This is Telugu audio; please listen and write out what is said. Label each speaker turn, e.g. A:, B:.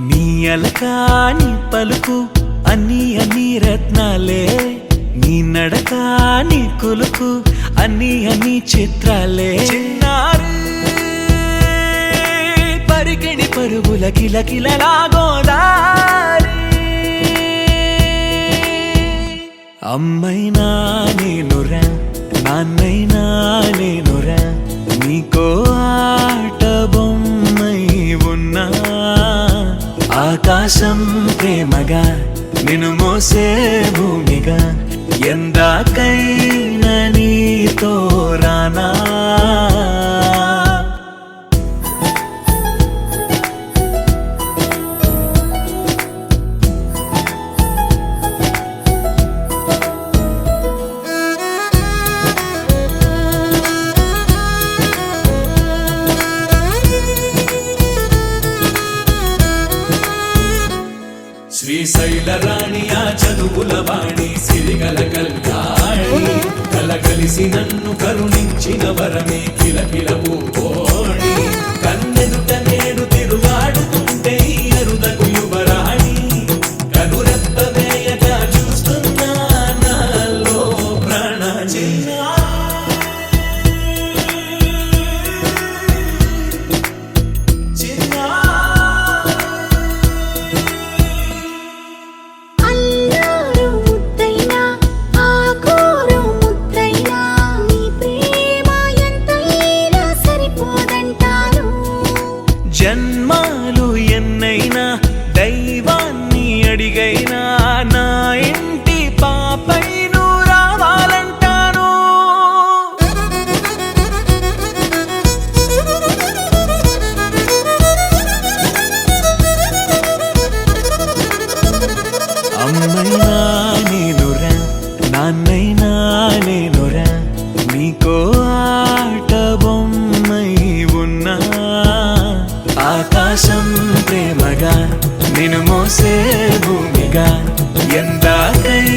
A: నీ అలకాని పలుకు అన్ని అన్ని రత్నాలే, నీ నడకాని కులుకు అన్ని అన్ని చిత్రాలే. చిన్నారి పరికిణి పరుగుల కిలకిలలా గోదారి, అమ్మైనా నేనురా నాన్నైనా నేనురా, నీకో ఆట బొమ్మై ఉన్నా. ఆకాశం ప్రేమగా నిన్ను మోసే భూమిగా, ఎందాకైనా నీతో రానా. శ్రీశైల రాణియా చదువుల వాణి సిరిగల కల్యాణి, కలగలిసి నన్ను కరుణించిన వరమే కిలకిల పూకోణి. కన్నెదుట నేడు తిరుగాడుతుంటే అరుదకు యువరాణి, కనురెప్ప వేయక చూస్తున్నా నాలో ప్రాణ. జన్మాలు ఎన్నైనా దైవాన్ని అడిగైనా నా ఇంటి పాపై నువ్వు రావాలంటాను. అమ్మైనా నేనురా నాన్నైనా నేనురా, నీకో ఆట బొమ్మై ఉన్నా. ఆకాశం ప్రేమగా నిన్ను మోసే భూమిగా, ఎందాకై